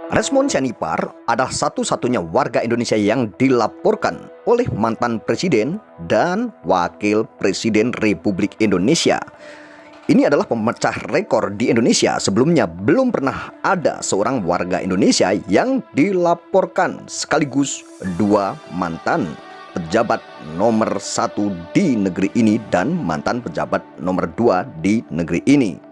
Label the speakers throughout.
Speaker 1: Resmond Sianipar adalah satu-satunya warga Indonesia yang dilaporkan oleh mantan presiden dan wakil presiden Republik Indonesia. Ini adalah pemecah rekor di Indonesia. Sebelumnya belum pernah ada seorang warga Indonesia yang dilaporkan sekaligus dua mantan pejabat nomor 1 di negeri ini dan mantan pejabat nomor 2 di negeri ini.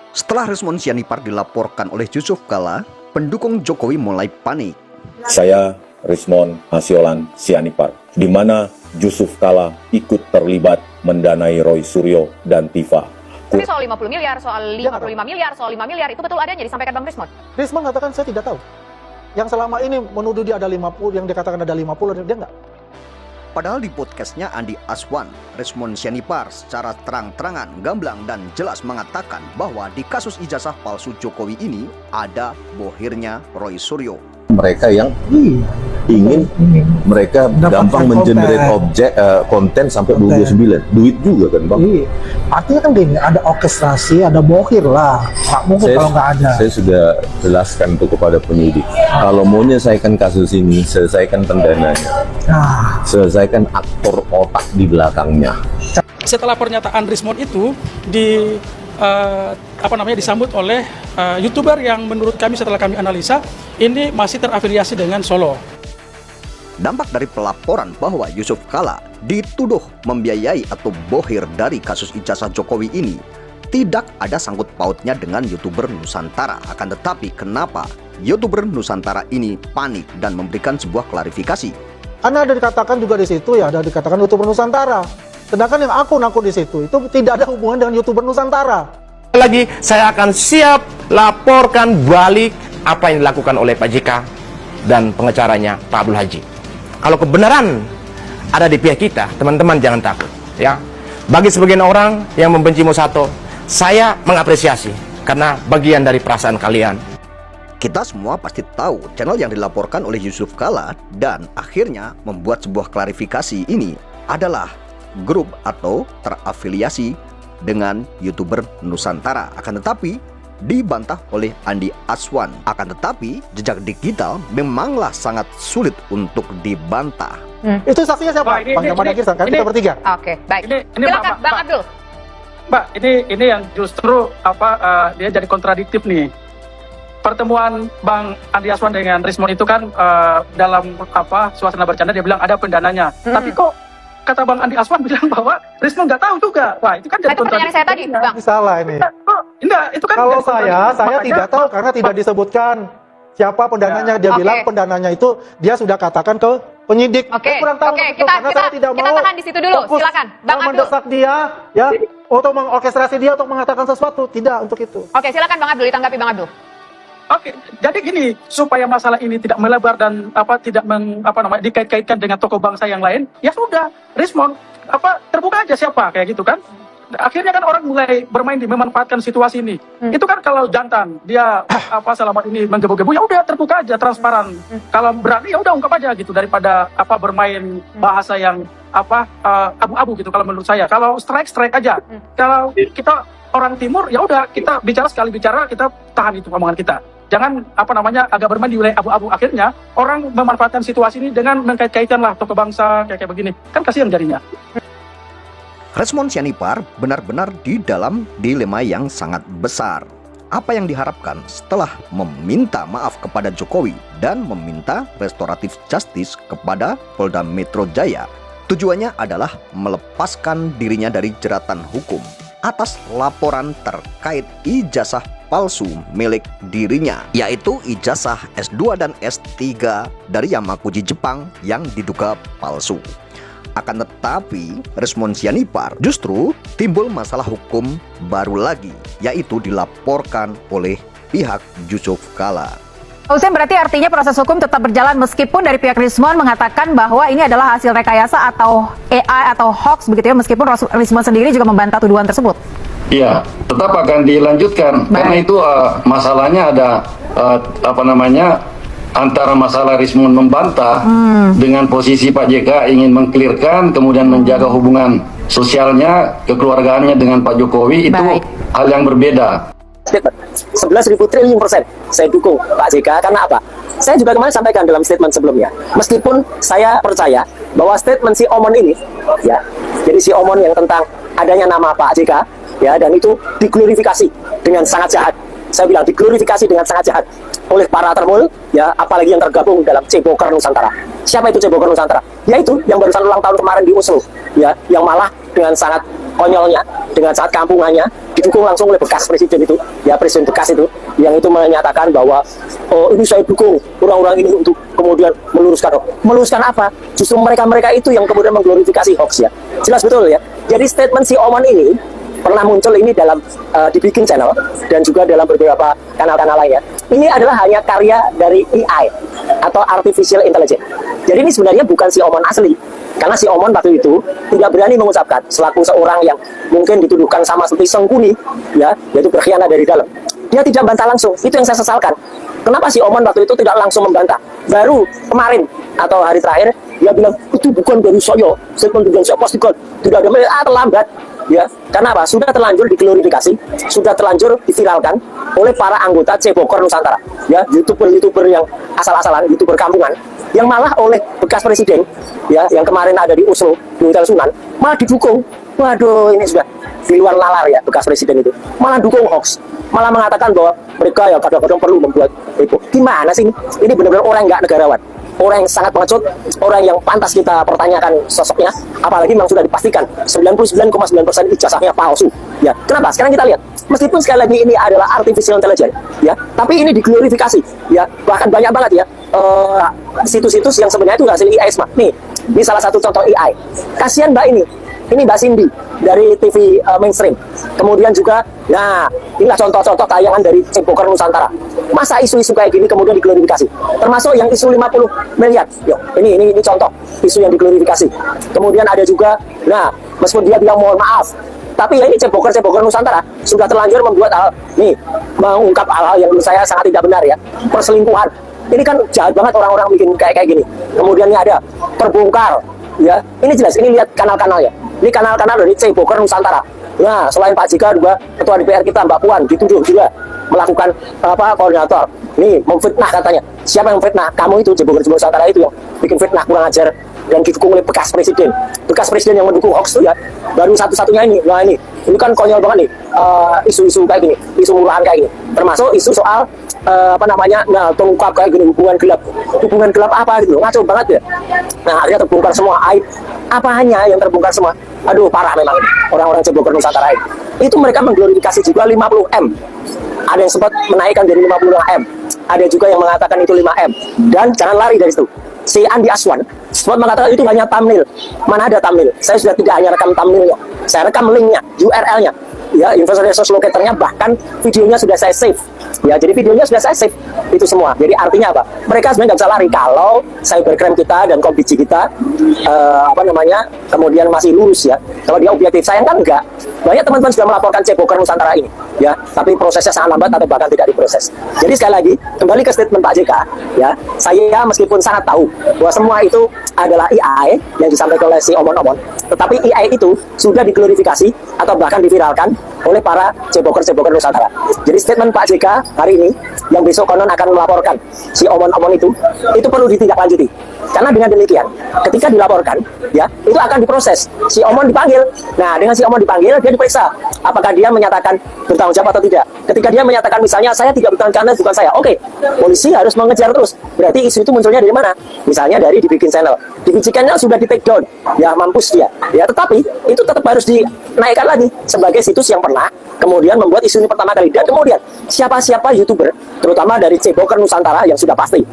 Speaker 1: Setelah Resmond Sianipar dilaporkan oleh Yusuf Kalla, pendukung Jokowi mulai panik.
Speaker 2: Saya Resmond Hasiolan Sianipar, di mana Yusuf Kalla ikut terlibat mendanai Roy Suryo dan Tifa.
Speaker 3: Tapi soal 50 miliar, soal 55 miliar, soal 5 miliar, itu betul adanya disampaikan Bang Resmond?
Speaker 4: Resmond katakan saya tidak tahu. Yang selama ini menuduh dia ada 50, yang dikatakan ada 50, dia enggak.
Speaker 1: Padahal di podcastnya Andi Aswan, Resmond Sianipar secara terang-terangan, gamblang dan jelas mengatakan bahwa di kasus ijazah palsu Jokowi ini ada bohirnya Roy Suryo.
Speaker 2: Mereka yang ingin mereka gampang mengenerate konten sampai 29, duit juga kan Bang?
Speaker 4: Iya. Artinya kan gini, ada orkestrasi, ada bohir lah. Nggak mungkin kalau nggak ada.
Speaker 2: Saya sudah jelaskan itu kepada penyidik. Kalau mau menyelesaikan kasus ini, selesaikan pendananya. Selesaikan aktor otak di belakangnya.
Speaker 5: Setelah pernyataan Resmond itu disambut oleh YouTuber yang menurut kami setelah kami analisa ini masih terafiliasi dengan Solo.
Speaker 1: Dampak dari pelaporan bahwa Yusuf Kalla dituduh membiayai atau bohir dari kasus ijazah Jokowi ini tidak ada sangkut pautnya dengan YouTuber Nusantara. Akan tetapi kenapa YouTuber Nusantara ini panik dan memberikan sebuah klarifikasi?
Speaker 4: Karena ada dikatakan juga di situ ya, ada dikatakan YouTuber Nusantara. Sedangkan yang akun-akun di situ itu tidak ada hubungan dengan YouTuber Nusantara.
Speaker 6: Lagi saya akan siap laporkan balik apa yang dilakukan oleh Pak JK dan pengacaranya Pak Abdul Haji. Kalau kebenaran ada di pihak kita, teman-teman jangan takut ya. Bagi sebagian orang yang membenci Mosato, saya mengapresiasi karena bagian dari perasaan kalian.
Speaker 1: Kita semua pasti tahu channel yang dilaporkan oleh Yusuf Kalla dan akhirnya membuat sebuah klarifikasi ini adalah grup atau terafiliasi dengan YouTuber Nusantara. Akan tetapi dibantah oleh Andi Aswan. Akan tetapi jejak digital memanglah sangat sulit untuk dibantah.
Speaker 4: Itu saksinya siapa? Bang Jamal Dagir, kan kita bertiga.
Speaker 3: Oke, baik.
Speaker 7: Ini
Speaker 3: Silakan Bang Abdul.
Speaker 7: Mbak, ini yang justru dia jadi kontradiktif nih. Pertemuan Bang Andi Aswan dengan Resmond itu kan dalam suasana bercanda dia bilang ada pendananya. Tapi kok kata Bang Andi Aswan bilang bahwa Resmond nggak tahu juga. Wah, itu kan jadi
Speaker 3: pertanyaan saya tadi, Bang.
Speaker 4: Salah ini.
Speaker 7: Enggak, itu kan
Speaker 4: kalau saya tidak tahu karena tidak disebutkan siapa pendananya. Dia bilang pendananya itu dia sudah katakan ke penyidik. Kurang tahu
Speaker 3: kita tahan di situ dulu. Silakan, Bang Abdul.
Speaker 4: Mendesak dia, ya, untuk mengorkestrasi dia untuk mengatakan sesuatu, tidak untuk itu.
Speaker 3: Oke, silakan Bang Abdul, ditanggapi Bang Abdul.
Speaker 7: Oke, jadi gini, supaya masalah ini tidak melebar dan tidak dikait-kaitkan dengan tokoh bangsa yang lain, ya sudah, Resmond terbuka aja siapa kayak gitu kan. Akhirnya kan orang mulai bermain memanfaatkan situasi ini. Itu kan kalau jantan dia selama ini menggebu-gebu, ya udah terbuka aja, transparan. Kalau berani ya udah ungkap aja gitu, daripada bermain bahasa yang abu-abu gitu kalau menurut saya. Kalau strike aja. Kalau kita orang timur ya udah kita bicara, sekali bicara kita tahan itu omongan kita. Jangan agak bermain di wilayah abu-abu. Akhirnya orang memanfaatkan situasi ini dengan mengkait-kaitkan lah tokoh bangsa kayak begini. Kan kasihan jadinya.
Speaker 1: Resmond Sianipar benar-benar di dalam dilema yang sangat besar. Apa yang diharapkan setelah meminta maaf kepada Jokowi dan meminta restoratif justice kepada Polda Metro Jaya? Tujuannya adalah melepaskan dirinya dari jeratan hukum atas laporan terkait ijazah palsu milik dirinya, yaitu ijazah S2 dan S3 dari Yamaguchi Jepang yang diduga palsu. Akan tetapi Resmond Sianipar justru timbul masalah hukum baru lagi, yaitu dilaporkan oleh pihak Yusuf Kalla.
Speaker 3: Hussein, berarti artinya proses hukum tetap berjalan meskipun dari pihak Resmond mengatakan bahwa ini adalah hasil rekayasa atau AI atau hoax begitu ya, meskipun Resmond sendiri juga membantah tuduhan tersebut.
Speaker 8: Iya, tetap akan dilanjutkan. Karena itu masalahnya ada antara masalah Resmond membantah dengan posisi Pak JK ingin mengklirkan, kemudian menjaga hubungan sosialnya, kekeluargaannya dengan Pak Jokowi, itu hal yang berbeda.
Speaker 9: statement 11.000 triliun persen saya dukung Pak JK. Karena apa? Saya juga kemarin sampaikan dalam statement sebelumnya, meskipun saya percaya bahwa statement si Omon ini, ya, jadi si Omon yang tentang adanya nama Pak JK, ya, dan itu diglorifikasi dengan sangat jahat. Saya bilang diglorifikasi dengan sangat jahat oleh para termul, ya, apalagi yang tergabung dalam Ceboker Nusantara. Siapa itu Ceboker Nusantara? Yaitu yang barusan ulang tahun kemarin di Oslo, ya, yang malah dengan sangat konyolnya, dengan sangat kampungannya, didukung langsung oleh bekas presiden itu, ya, presiden bekas itu, yang itu menyatakan bahwa, oh, ini saya dukung orang-orang ini untuk kemudian meluruskan hoax. Meluruskan apa? Justru mereka-mereka itu yang kemudian mengglorifikasi hoax, ya. Jelas betul, ya. Jadi statement si Omon ini pernah muncul ini dalam dibikin channel dan juga dalam beberapa kanal-kanal lainnya. Ini adalah hanya karya dari AI atau Artificial Intelligence. Jadi ini sebenarnya bukan si Omon asli. Karena si Omon waktu itu tidak berani mengucapkan selaku seorang yang mungkin dituduhkan sama seperti Sengkuni, ya, yaitu berkhianat dari dalam. Dia tidak membantah langsung. Itu yang saya sesalkan. Kenapa si Omon waktu itu tidak langsung membantah? Baru kemarin atau hari terakhir dia bilang itu bukan dari saya, statement yang saya pastikan tidak ada, terlambat. Ya, karena apa? Sudah terlanjur diglorifikasi, sudah terlanjur diviralkan oleh para anggota Ceboker Nusantara, ya, youtuber yang asal-asalan, youtuber kampungan, yang malah oleh bekas presiden, ya, yang kemarin ada di Oslo, di Hotel Sunan, malah didukung. Waduh, ini sudah di luar nalar, ya, bekas presiden itu, malah dukung hoax, malah mengatakan bahwa mereka ya kadang-kadang perlu membuat itu. Gimana sih? Ini benar-benar orang nggak negarawan, orang yang sangat pengecut, orang yang pantas kita pertanyakan sosoknya, apalagi memang sudah dipastikan 99,9% ijazahnya palsu, ya. Kenapa? Sekarang kita lihat, meskipun sekali lagi ini adalah artificial intelligence, ya, tapi ini diglorifikasi, ya, bahkan banyak banget, ya, situs-situs yang sebenarnya itu hasil AI semua. Nih, ini salah satu contoh AI. Kasihan Mbak ini Mbak Cindy dari TV mainstream. Kemudian juga, nah, inilah contoh-contoh tayangan dari Ceboker Nusantara. Masa isu-isu kayak gini kemudian diglorifikasi? Termasuk yang isu 50 miliar. Yuk, ini contoh isu yang diglorifikasi. Kemudian ada juga, nah, meskipun dia bilang mohon maaf, tapi ya ini Ceboker Nusantara sudah terlanjur membuat mengungkap hal-hal yang menurut saya sangat tidak benar, ya. Perselingkuhan. Ini kan jahat banget orang-orang bikin kayak gini. Kemudian ini ada terbongkar, ya. Ini jelas, ini lihat kanal-kanalnya. Ini kanal-kanal dari Ceboker Nusantara. Nah, selain Pak JK juga ketua DPR kita Mbak Puan dituduh juga melakukan koordinator. Nih, memfitnah katanya. Siapa yang memfitnah? Kamu itu, Ceboker Nusantara itu yang bikin fitnah kurang ajar dan didukung oleh bekas presiden. Bekas presiden yang mendukung hoax itu, ya. Baru satu-satunya ini. Nah, ini kan konyol banget nih. Isu-isu kayak gini, isu murahan kayak gini. Termasuk isu soal terungkap kayak gini, hubungan gelap apa gitu, ngaco banget, ya. Nah, akhirnya terbongkar semua aib. Apa hanya yang terbongkar semua? Aduh, parah memang ini orang-orang Ceboker Nusantara ini. Itu mereka mengglorifikasi juga 50M. Ada yang sempat menaikkan dari 55M. Ada juga yang mengatakan itu 5M. Dan jangan lari dari situ. Si Andi Aswan sempat mengatakan itu hanya thumbnail. Mana ada thumbnail? Saya sudah tidak hanya rekam thumbnailnya, saya rekam linknya, URL-nya, ya, investor resource locator-nya, bahkan videonya sudah saya save. Ya, jadi videonya sudah saya save itu semua. Jadi artinya apa? Mereka sebenarnya nggak bisa lari kalau cybercrime kita dan kompetisi kita kemudian masih lurus, ya. Kalau dia objektif, sayang kan enggak. Banyak teman-teman sudah melaporkan Ceboker Nusantara ini, ya, tapi prosesnya sangat lambat atau bahkan tidak diproses. Jadi sekali lagi kembali ke statement Pak JK, ya, saya meskipun sangat tahu bahwa semua itu adalah AI yang disampaikan oleh si Omon-Omon, tetapi AI itu sudah diglorifikasi atau bahkan diviralkan oleh para Ceboker Nusantara. Jadi statement Pak JK hari ini yang besok konon akan melaporkan si Omon-Omon itu perlu ditindaklanjuti. Karena dengan demikian, ketika dilaporkan, ya, itu akan diproses. Si Omon dipanggil. Nah, dengan si Omon dipanggil, dia diperiksa. Apakah dia menyatakan bertanggung jawab atau tidak? Ketika dia menyatakan misalnya saya tidak bertanggung jawab karena bukan saya, oke, polisi harus mengejar terus. Berarti isu itu munculnya dari mana? Misalnya dari dibikin channel. Dibikin channel sudah di take down, ya, mampus dia. Ya, tetapi itu tetap harus dinaikkan lagi sebagai situs yang pernah kemudian membuat isu ini pertama kali. Dan kemudian siapa-siapa YouTuber, terutama dari Ceboker Nusantara yang sudah pasti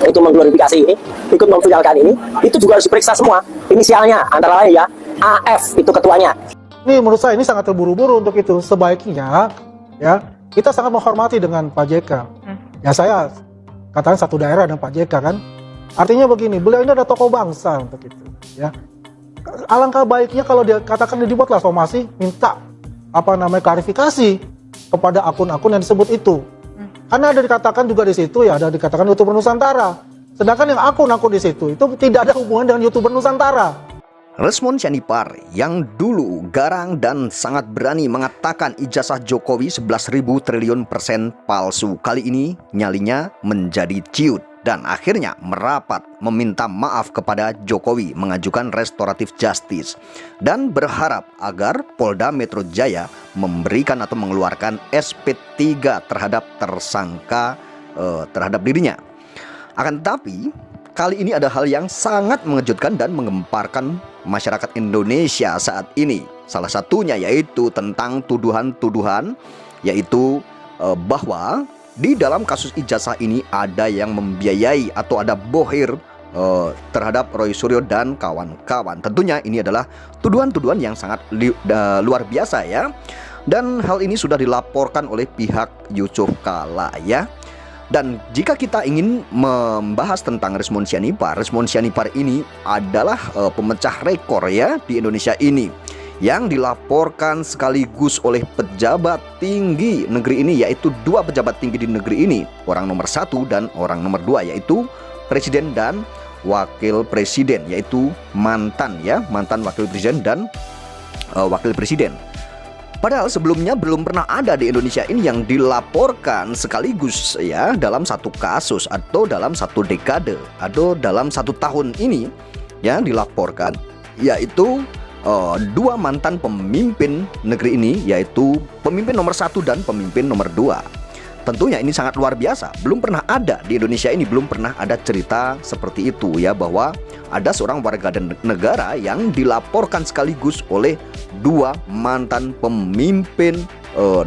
Speaker 9: itu mengglorifikasi ini, ikut memviralkan ini, itu juga harus diperiksa semua. Inisialnya antara lain, ya, AF itu ketuanya.
Speaker 4: Ini menurut saya ini sangat terburu-buru untuk itu. Sebaiknya, ya, kita sangat menghormati dengan Pak JK. Ya, saya katakan satu daerah dengan Pak JK kan. Artinya begini, beliau ini ada tokoh bangsa untuk itu, ya. Alangkah baiknya kalau dia katakan dibuatlah somasi, minta klarifikasi kepada akun-akun yang disebut itu. Karena ada dikatakan juga di situ, ya, ada dikatakan YouTuber Nusantara. Sedangkan yang akun-akun di situ itu tidak ada hubungan dengan YouTuber Nusantara.
Speaker 1: Resmond Sianipar yang dulu garang dan sangat berani mengatakan ijazah Jokowi 11.000 triliun persen palsu, kali ini nyalinya menjadi ciut dan akhirnya merapat meminta maaf kepada Jokowi, mengajukan restoratif justice dan berharap agar Polda Metro Jaya memberikan atau mengeluarkan SP3 terhadap tersangka terhadap dirinya. Akan tetapi kali ini ada hal yang sangat mengejutkan dan menggemparkan masyarakat Indonesia saat ini. Salah satunya yaitu tentang tuduhan-tuduhan, yaitu bahwa di dalam kasus ijazah ini ada yang membiayai atau ada bohir terhadap Roy Suryo dan kawan-kawan. Tentunya ini adalah tuduhan-tuduhan yang sangat luar biasa ya. Dan hal ini sudah dilaporkan oleh pihak Yusuf Kala ya. Dan jika kita ingin membahas tentang Resmond Sianipar ini adalah pemecah rekor ya di Indonesia ini, yang dilaporkan sekaligus oleh pejabat tinggi negeri ini, yaitu dua pejabat tinggi di negeri ini, orang nomor 1 dan orang nomor 2, yaitu presiden dan wakil presiden, yaitu mantan wakil presiden dan wakil presiden. Padahal sebelumnya belum pernah ada di Indonesia ini yang dilaporkan sekaligus ya dalam satu kasus atau dalam satu dekade atau dalam 1 tahun ini yang dilaporkan, yaitu dua mantan pemimpin negeri ini, yaitu pemimpin nomor 1 dan pemimpin nomor 2. Tentunya ini sangat luar biasa, belum pernah ada di Indonesia ini, belum pernah ada cerita seperti itu ya, bahwa ada seorang warga negara yang dilaporkan sekaligus oleh dua mantan pemimpin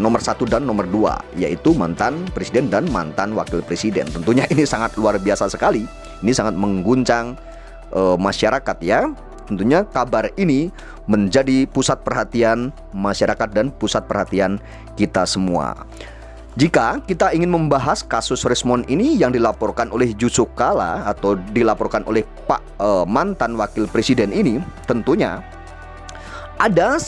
Speaker 1: nomor 1 dan nomor 2, yaitu mantan presiden dan mantan wakil presiden. Tentunya ini sangat luar biasa sekali, ini sangat mengguncang masyarakat ya. Tentunya kabar ini menjadi pusat perhatian masyarakat dan pusat perhatian kita semua. Jika kita ingin membahas kasus Resmond ini yang dilaporkan oleh Yusuf Kala atau dilaporkan oleh Pak mantan wakil presiden ini, tentunya ada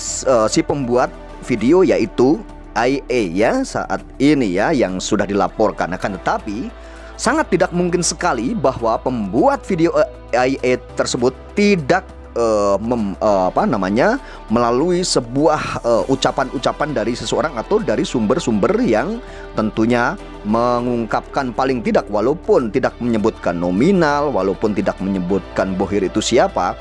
Speaker 1: si pembuat video yaitu IE ya saat ini ya yang sudah dilaporkan. Akan tetapi sangat tidak mungkin sekali bahwa pembuat video IE tersebut tidak melalui sebuah ucapan-ucapan dari seseorang atau dari sumber-sumber yang tentunya mengungkapkan paling tidak, walaupun tidak menyebutkan nominal, walaupun tidak menyebutkan bohir itu siapa,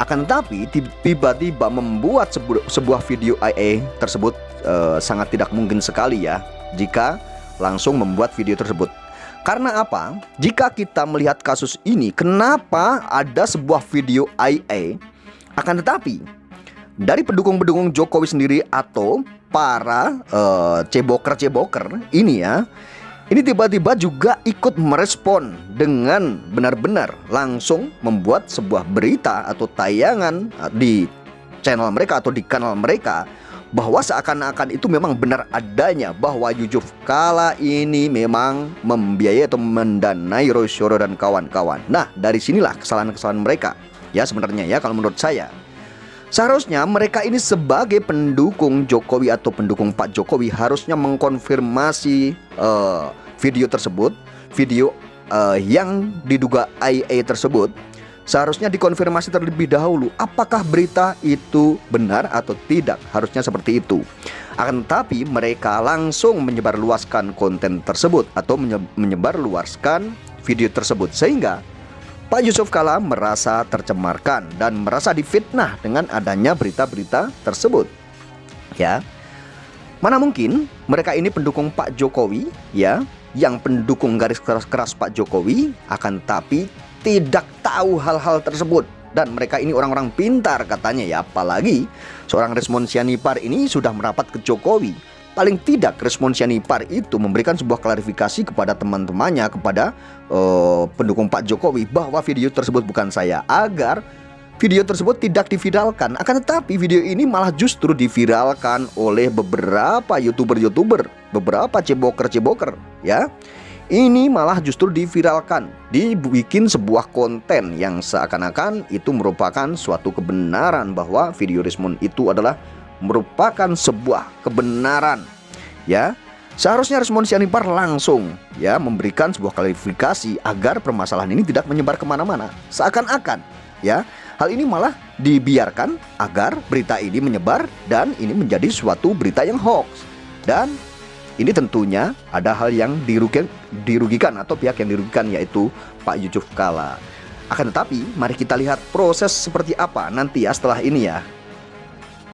Speaker 1: akan tetapi tiba-tiba membuat sebuah video IE tersebut sangat tidak mungkin sekali ya jika langsung membuat video tersebut. Karena apa? Jika kita melihat kasus ini, kenapa ada sebuah video IE, akan tetapi dari pendukung-pendukung Jokowi sendiri atau para ceboker ini ya, ini tiba-tiba juga ikut merespon dengan benar-benar langsung membuat sebuah berita atau tayangan di channel mereka atau di kanal mereka, bahwa seakan-akan itu memang benar adanya bahwa Yusuf Kala ini memang membiayai atau mendanai Roy Suryo dan kawan-kawan. Nah, dari sinilah kesalahan-kesalahan mereka ya sebenarnya ya, kalau menurut saya. Seharusnya mereka ini sebagai pendukung Jokowi atau pendukung Pak Jokowi harusnya mengkonfirmasi video tersebut, video yang diduga IE tersebut. Seharusnya dikonfirmasi terlebih dahulu apakah berita itu benar atau tidak. Harusnya seperti itu. Akan tetapi mereka langsung menyebarluaskan konten tersebut atau menyebarluaskan video tersebut, sehingga Pak Yusuf Kala merasa tercemarkan dan merasa difitnah dengan adanya berita-berita tersebut. Ya, mana mungkin mereka ini pendukung Pak Jokowi ya, yang pendukung garis keras Pak Jokowi, akan tapi tidak tahu hal-hal tersebut. Dan mereka ini orang-orang pintar katanya ya, apalagi seorang Resmond Sianipar ini sudah merapat ke Jokowi. Paling tidak Resmond Sianipar itu memberikan sebuah klarifikasi kepada teman-temannya, kepada pendukung Pak Jokowi, bahwa video tersebut bukan saya, agar video tersebut tidak diviralkan. Akan tetapi video ini malah justru diviralkan oleh beberapa youtuber, beberapa ceboker ya. Ini malah justru diviralkan, dibikin sebuah konten yang seakan-akan itu merupakan suatu kebenaran, bahwa video Resmond itu adalah merupakan sebuah kebenaran ya. Seharusnya Resmond Sianipar langsung ya memberikan sebuah klarifikasi agar permasalahan ini tidak menyebar kemana-mana. Seakan-akan ya Hal ini malah dibiarkan agar berita ini menyebar dan ini menjadi suatu berita yang hoax. Dan ini tentunya ada hal yang dirugikan atau pihak yang dirugikan, yaitu Pak Yusuf Kalla. Akan tetapi mari kita lihat proses seperti apa nanti ya setelah ini ya.